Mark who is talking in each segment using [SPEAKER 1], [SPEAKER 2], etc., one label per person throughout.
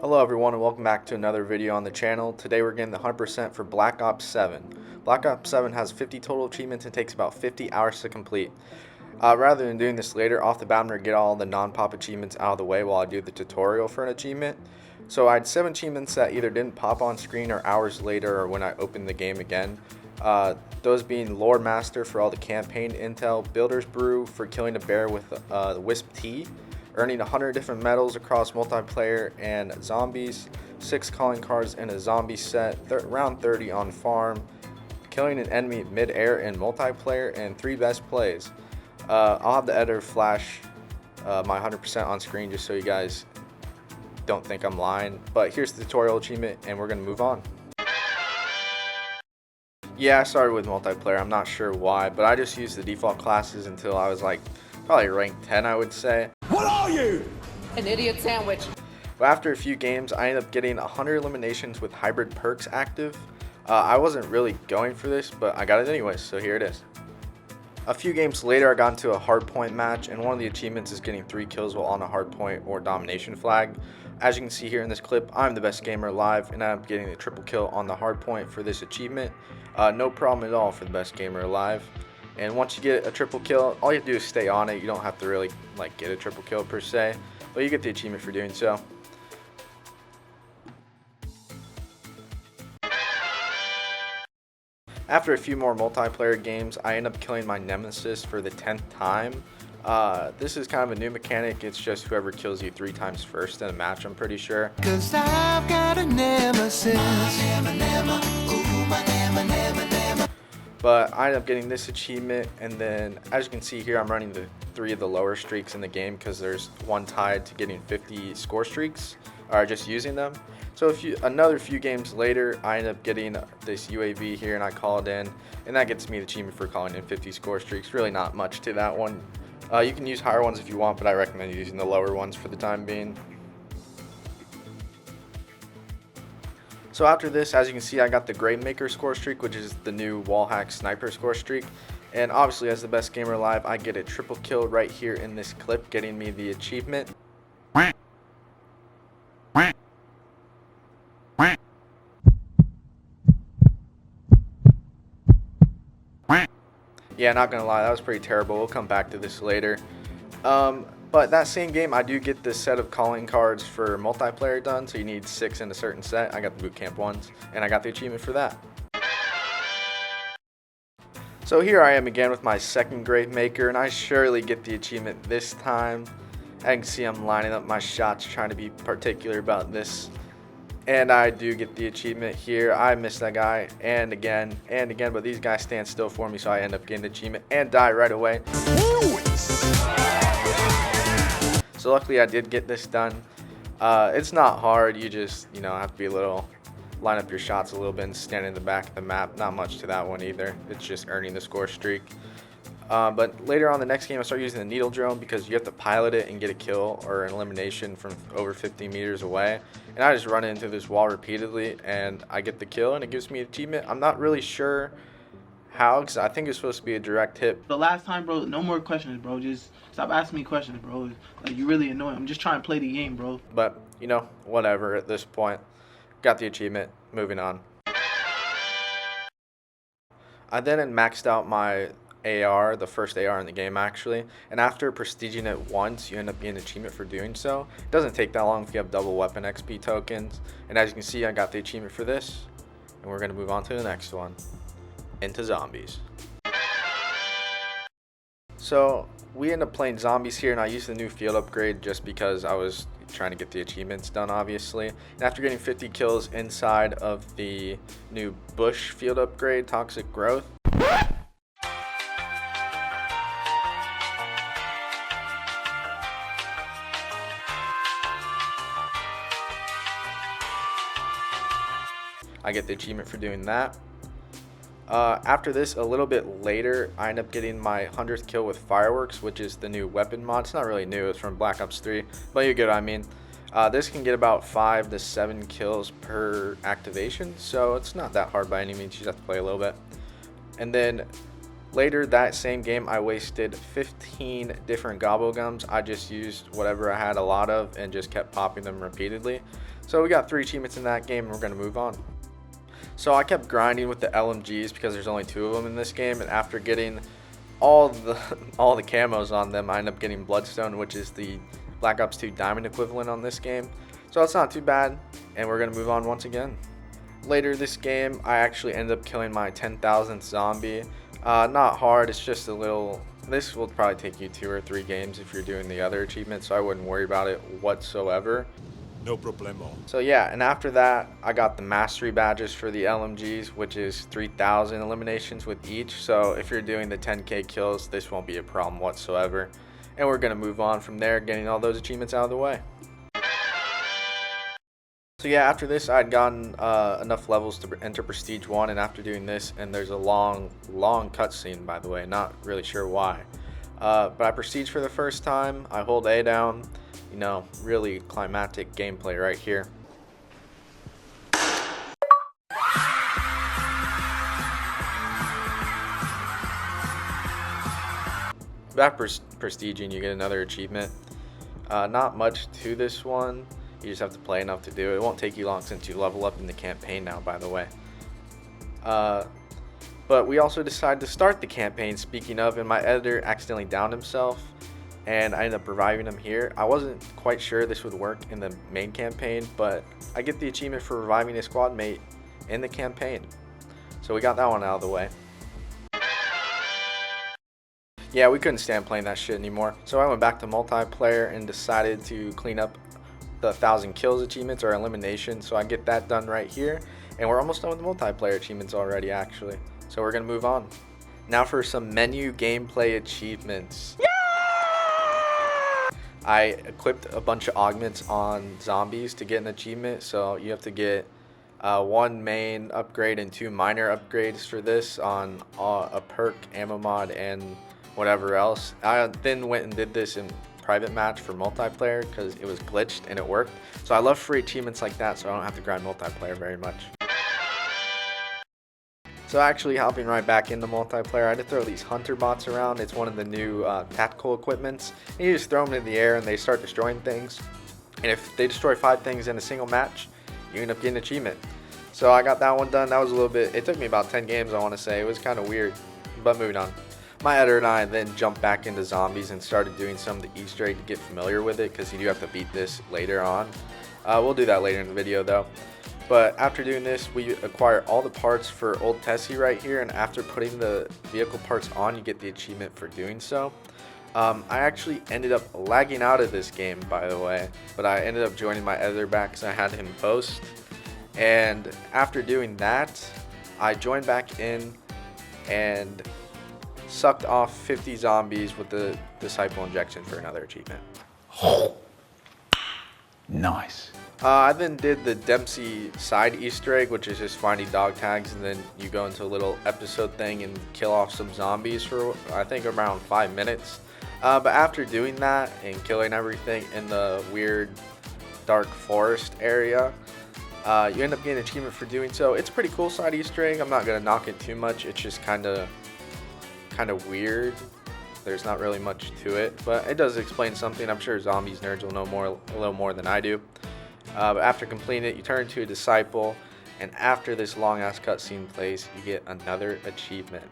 [SPEAKER 1] Hello everyone and welcome back to another video on the channel. Today we're getting the 100% for Black Ops 7. Black Ops 7 has 50 total achievements and takes about 50 hours to complete. Rather than doing this later, off the bat I'm going to get all the non-pop achievements out of the way while I do the tutorial for an achievement. So I had 7 achievements that either didn't pop on screen or hours later or when I opened the game again. Those being Lord Master for all the campaign intel, Builder's Brew for killing a bear with the Wisp Tea, earning 100 different medals across multiplayer and zombies, 6 calling cards in a zombie set, round 30 on farm, killing an enemy mid-air in multiplayer, and 3 best plays. I'll have the editor flash my 100% on screen just so you guys don't think I'm lying, but here's the tutorial achievement and we're going to move on. Yeah, I started with multiplayer, I'm not sure why, but I just used the default classes until I was like probably rank 10, I would say.
[SPEAKER 2] What are you?
[SPEAKER 3] An idiot sandwich.
[SPEAKER 1] But after a few games, I ended up getting 100 eliminations with hybrid perks active. I wasn't really going for this, but I got it anyways, so here it is. A few games later, I got into a hardpoint match, and one of the achievements is getting 3 kills while on a hardpoint or domination flag. As you can see here in this clip, I'm the best gamer alive, and I'm getting a triple kill on the hardpoint for this achievement. No problem at all for the best gamer alive. And once you get a triple kill, all you have to do is stay on it. You don't have to really get a triple kill per se, but you get the achievement for doing so. After a few more multiplayer games, I end up killing my nemesis for the 10th time. This is kind of a new mechanic. It's just whoever kills you 3 times first in a match, I'm pretty sure.
[SPEAKER 2] 'Cause I've got a nemesis.
[SPEAKER 1] But I ended up getting this achievement, and then as you can see here, I'm running the 3 of the lower streaks in the game because there's one tied to getting 50 score streaks, or just using them. So another few games later, I end up getting this UAV here, and I call it in, and that gets me the achievement for calling in 50 score streaks. Really not much to that one. You can use higher ones if you want, but I recommend using the lower ones for the time being. So after this, as you can see, I got the Gravemaker score streak, which is the new wallhack sniper score streak. And obviously, as the best gamer alive, I get a triple kill right here in this clip, getting me the achievement. Yeah, not gonna lie, that was pretty terrible. We'll come back to this later. But that same game, I do get this set of calling cards for multiplayer done, so you need 6 in a certain set. I got the bootcamp ones, and I got the achievement for that. So here I am again with my second Gravemaker, and I surely get the achievement this time. As you can see, I'm lining up my shots, trying to be particular about this. And I do get the achievement here. I missed that guy, and again, but these guys stand still for me, so I end up getting the achievement and die right away. So luckily I did get this done. It's not hard, you just have to be line up your shots a little bit and stand in the back of the map. Not much to that one either, it's just earning the score streak. But later on the next game I start using the needle drone because you have to pilot it and get a kill or an elimination from over 50 meters away. And I just run into this wall repeatedly and I get the kill and it gives me an achievement. I'm not really sure how, because I think it's supposed to be a direct hit.
[SPEAKER 4] The last time, bro, no more questions, bro. Just stop asking me questions, bro. Like, you really annoying. I'm just trying to play the game, bro.
[SPEAKER 1] But, whatever at this point. Got the achievement. Moving on. I then maxed out my AR, the first AR in the game actually, and after prestiging it once, you end up getting an achievement for doing so. It doesn't take that long if you have double weapon XP tokens, and as you can see, I got the achievement for this, and we're going to move on to the next one. Into zombies. So we end up playing zombies here, and I used the new field upgrade just because I was trying to get the achievements done, obviously. And after getting 50 kills inside of the new bush field upgrade, Toxic Growth, I get the achievement for doing that. After this, a little bit later, I end up getting my 100th kill with Fireworks, which is the new weapon mod. It's not really new, it's from Black Ops 3, but you get what I mean. This can get about 5 to 7 kills per activation, so it's not that hard by any means. You just have to play a little bit. And then Later that same game, I wasted 15 different gobble gums. I just used whatever I had a lot of and just kept popping them repeatedly. So we got 3 achievements in that game, and we're going to move on. So I kept grinding with the LMGs because there's only 2 of them in this game, and after getting all the camos on them, I ended up getting Bloodstone, which is the Black Ops 2 diamond equivalent on this game. So it's not too bad, and we're going to move on once again. Later this game, I actually ended up killing my 10,000th zombie. Not hard, it's just a little, this will probably take you 2 or 3 games if you're doing the other achievements, so I wouldn't worry about it whatsoever.
[SPEAKER 3] No problemo.
[SPEAKER 1] So yeah, and after that, I got the mastery badges for the LMGs, which is 3,000 eliminations with each. So if you're doing the 10k kills, this won't be a problem whatsoever. And we're gonna move on from there, getting all those achievements out of the way. So yeah, after this, I'd gotten enough levels to enter Prestige 1, and after doing this, and there's a long cutscene, by the way, not really sure why. But I Prestige for the first time, I hold A down, you know, really climactic gameplay right here. Back prestiging, you get another achievement. Not much to this one. You just have to play enough to do it. It won't take you long since you level up in the campaign now, by the way. But we also decided to start the campaign, speaking of, and my editor accidentally downed himself, and I ended up reviving him here. I wasn't quite sure this would work in the main campaign, but I get the achievement for reviving a squad mate in the campaign. So we got that one out of the way. Yeah, we couldn't stand playing that shit anymore. So I went back to multiplayer and decided to clean up the 1,000 kills achievements or elimination. So I get that done right here. And we're almost done with the multiplayer achievements already, actually. So we're going to move on. Now for some menu gameplay achievements. Yeah! I equipped a bunch of augments on zombies to get an achievement. So you have to get 1 main upgrade and 2 minor upgrades for this on a perk, ammo mod, and whatever else. I then went and did this in private match for multiplayer because it was glitched and it worked. So I love free achievements like that, so I don't have to grind multiplayer very much. So actually hopping right back into multiplayer, I had to throw these hunter bots around. It's one of the new tactical equipments. And you just throw them in the air and they start destroying things. And if they destroy 5 things in a single match, you end up getting an achievement. So I got that one done. That was a little bit, it took me about 10 games, I want to say. It was kind of weird, but moving on. My editor and I then jumped back into zombies and started doing some of the Easter egg to get familiar with it, because you do have to beat this later on. We'll do that later in the video though. But after doing this, we acquire all the parts for Old Tessie right here, and after putting the vehicle parts on, you get the achievement for doing so. I actually ended up lagging out of this game, by the way, but I ended up joining my editor back because I had him post. And after doing that, I joined back in and sucked off 50 zombies with the disciple injection for another achievement.
[SPEAKER 3] Nice.
[SPEAKER 1] I then did the Dempsey side Easter egg, which is just finding dog tags, and then you go into a little episode thing and kill off some zombies for, I think, around 5 minutes. But after doing that and killing everything in the weird dark forest area, you end up getting an achievement for doing so. It's a pretty cool side Easter egg. I'm not going to knock it too much. It's just kind of weird. There's not really much to it, but it does explain something. I'm sure zombies nerds will know a little more than I do. But after completing it, you turn into a disciple, and after this long ass cutscene plays, you get another achievement.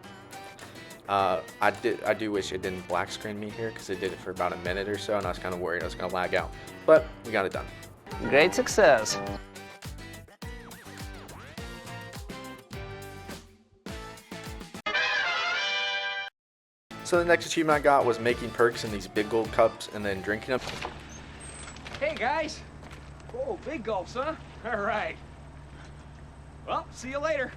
[SPEAKER 1] I do wish it didn't black screen me here, because it did it for about a minute or so, and I was kind of worried I was gonna lag out, but we got it done.
[SPEAKER 5] Great success.
[SPEAKER 1] So the next achievement I got was making perks in these big gold cups and then drinking them.
[SPEAKER 6] Hey guys! Oh, big gulps, huh? All right. Well, see you later.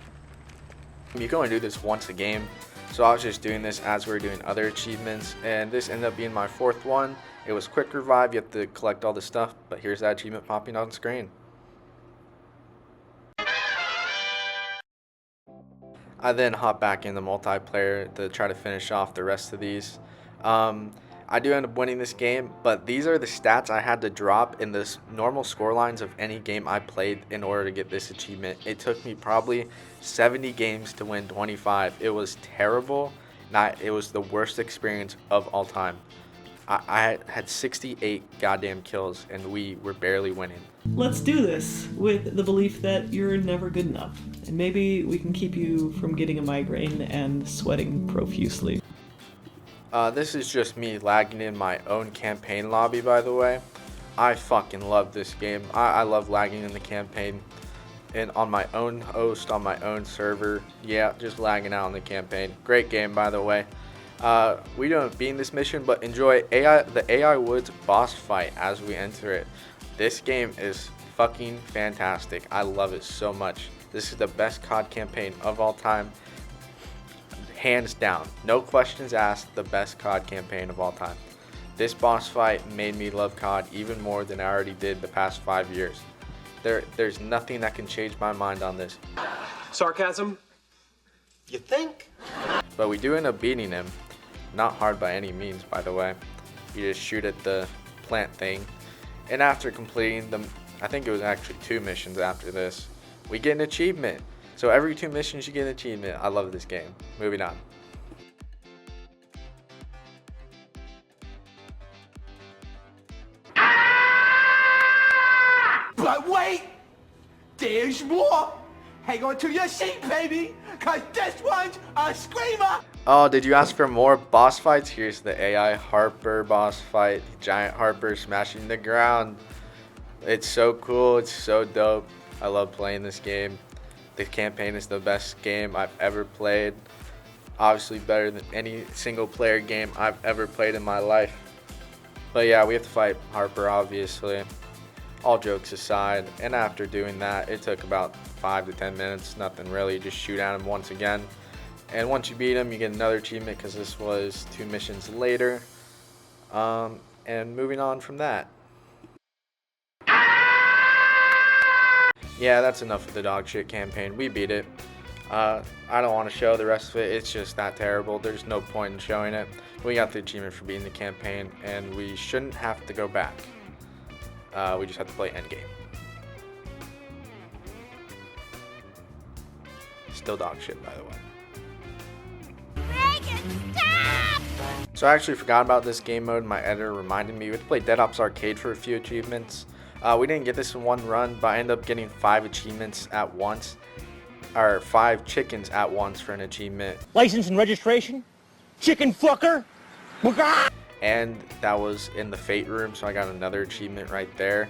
[SPEAKER 1] You can only do this once a game, so I was just doing this as we were doing other achievements, and this ended up being my 4th one. It was quick revive. You have to collect all the stuff, but here's that achievement popping on screen. I then hop back in the multiplayer to try to finish off the rest of these. I do end up winning this game, but these are the stats I had to drop in the normal score lines of any game I played in order to get this achievement. It took me probably 70 games to win 25. It was terrible, It was the worst experience of all time. I had 68 goddamn kills, and we were barely winning.
[SPEAKER 5] Let's do this with the belief that you're never good enough. And maybe we can keep you from getting a migraine and sweating profusely.
[SPEAKER 1] This is just me lagging in my own campaign lobby, by the way. I fucking love this game. I love lagging in the campaign. And on my own host, on my own server. Yeah, just lagging out in the campaign. Great game, by the way. We don't beat this mission, but enjoy the AI Woods boss fight as we enter it. This game is fucking fantastic. I love it so much. This is the best COD campaign of all time. Hands down. No questions asked, the best COD campaign of all time. This boss fight made me love COD even more than I already did the past 5 years. There's nothing that can change my mind on this.
[SPEAKER 7] Sarcasm? You think?
[SPEAKER 1] But we do end up beating him. Not hard by any means, by the way. You just shoot at the plant thing. And after completing them, I think it was actually 2 missions after this, we get an achievement. So every 2 missions you get an achievement. I love this game. Moving on.
[SPEAKER 2] But wait! There's more! Hang on to your seat, baby! Cause this one's a screamer!
[SPEAKER 1] Oh, did you ask for more boss fights? Here's the AI Harper boss fight. Giant Harper smashing the ground. It's so cool. It's so dope. I love playing this game. The campaign is the best game I've ever played. Obviously better than any single player game I've ever played in my life. But yeah, we have to fight Harper, obviously. All jokes aside, and after doing that, it took about 5 to 10 minutes. Nothing really, just shoot at him once again. And once you beat him, you get another achievement because this was 2 missions later. And moving on from that. Yeah, that's enough of the dog shit campaign. We beat it. I don't want to show the rest of it. It's just that terrible. There's no point in showing it. We got the achievement for beating the campaign, and we shouldn't have to go back. We just have to play endgame. Still dog shit, by the way. So I actually forgot about this game mode. My editor reminded me we had to play Dead Ops Arcade for a few achievements. We didn't get this in one run, but I ended up getting 5 achievements at once. Or 5 chickens at once for an achievement.
[SPEAKER 8] License and registration? Chicken fucker?
[SPEAKER 1] And that was in the Fate room, so I got another achievement right there.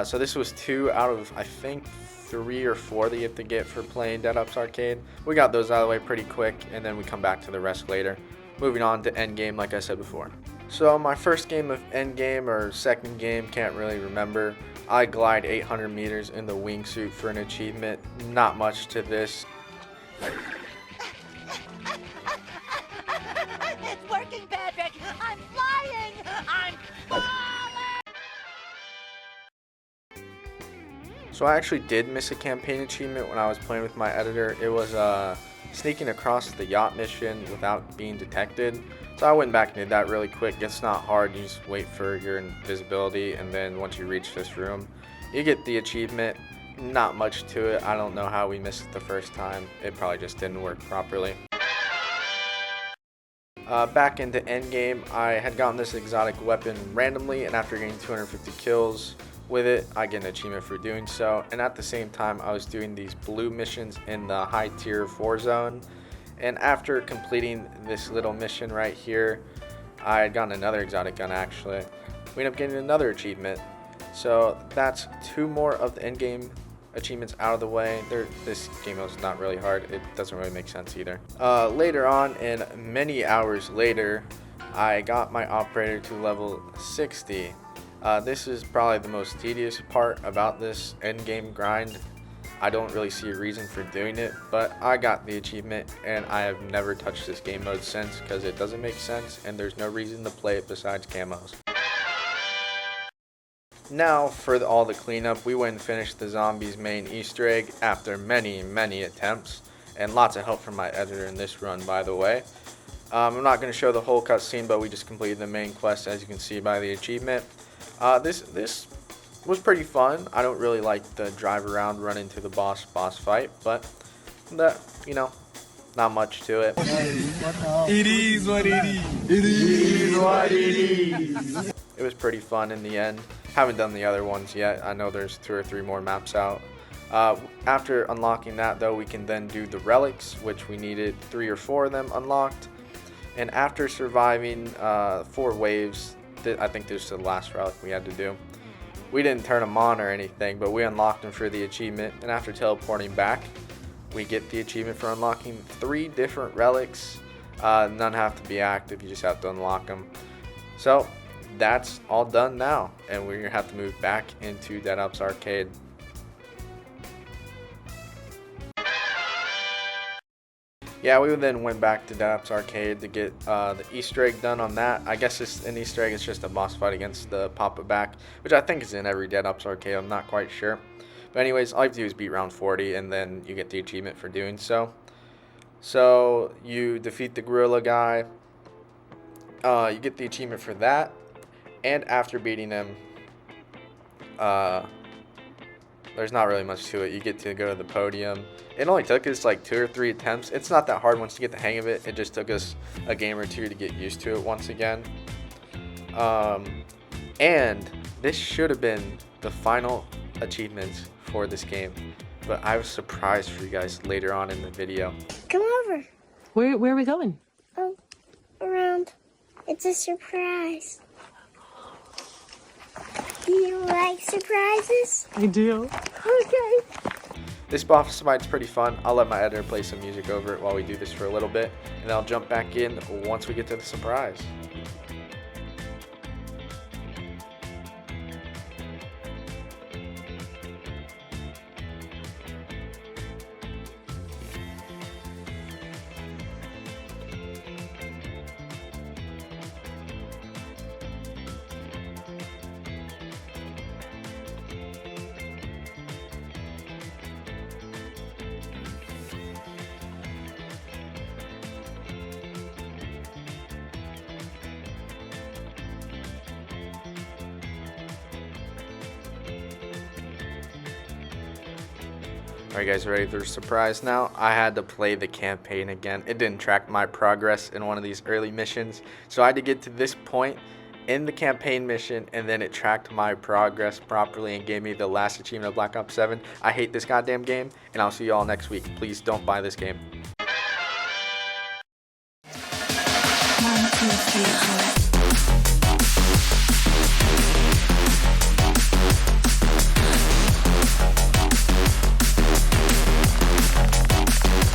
[SPEAKER 1] So this was 2 out of, I think, 3 or 4 that you have to get for playing Dead Ops Arcade. We got those out of the way pretty quick, and then we come back to the rest later. Moving on to endgame, like I said before. So my first game of endgame, or second game, can't really remember. I glide 800 meters in the wingsuit for an achievement. Not much to this.
[SPEAKER 9] It's working, Patrick! I'm flying! I'm falling!
[SPEAKER 1] So I actually did miss a campaign achievement when I was playing with my editor. It was sneaking across the yacht mission without being detected. So I went back and did that really quick. It's not hard. You just wait for your invisibility, and then once you reach this room, you get the achievement. Not much to it. I don't know how we missed it the first time. It probably just didn't work properly. Back into endgame, I had gotten this exotic weapon randomly, and after getting 250 kills with it, I get an achievement for doing so. And at the same time, I was doing these blue missions in the high tier 4 zone. And after completing this little mission right here, I had gotten another exotic gun actually. We ended up getting another achievement. So that's 2 more of the endgame achievements out of the way. This game mode is not really hard. It doesn't really make sense either. Later on, and many hours later, I got my operator to level 60. This is probably the most tedious part about this endgame grind. I don't really see a reason for doing it, but I got the achievement, and I have never touched this game mode since because it doesn't make sense and there's no reason to play it besides camos. Now for all the cleanup, we went and finished the zombies main Easter egg after many attempts, and lots of help from my editor in this run, by the way. I'm not going to show the whole cutscene, but we just completed the main quest, as you can see by the achievement. This was pretty fun. I don't really like the drive around, run into the boss fight, but that, you know, Not much to it.
[SPEAKER 2] It is what it is. It is what it is.
[SPEAKER 1] It was pretty fun in the end. Haven't done the other ones yet. I know there's 2 or 3 more maps out. After unlocking that though, we can then do the relics, which we needed 3 or 4 of them unlocked. And after surviving 4 waves, I think this is the last relic we had to do. We didn't turn them on or anything, but we unlocked them for the achievement. And after teleporting back, we get the achievement for unlocking 3 different relics. None have to be active, you just have to unlock them. So that's all done now, and we're gonna have to move back into Dead Ops Arcade. Yeah, we then went back to Dead Ops Arcade to get the Easter egg done on that. I guess it's an Easter egg, it's just a boss fight against the Papa Back, which I think is in every Dead Ops Arcade, I'm not quite sure. But anyways, all you have to do is beat round 40, and then you get the achievement for doing so. So, you defeat the gorilla guy, you get the achievement for that, and after beating him, there's not really much to it. You get to go to the podium. It only took us like 2 or 3 attempts. It's not that hard once you get the hang of it. It just took us a game or 2 to get used to it once again. And this should have been the final achievements for this game, but I have a surprise for you guys later on in the video.
[SPEAKER 10] Come over.
[SPEAKER 5] Where are we going?
[SPEAKER 10] Oh, around. It's a surprise. Do you like surprises?
[SPEAKER 5] I do.
[SPEAKER 10] Okay.
[SPEAKER 1] This boss fight's pretty fun. I'll let my editor play some music over it while we do this for a little bit, and then I'll jump back in once we get to the surprise. Alright guys, ready for the surprise now? I had to play the campaign again. It didn't track my progress in one of these early missions, so I had to get to this point in the campaign mission, and then it tracked my progress properly and gave me the last achievement of Black Ops 7. I hate this goddamn game, and I'll see you all next week. Please don't buy this game.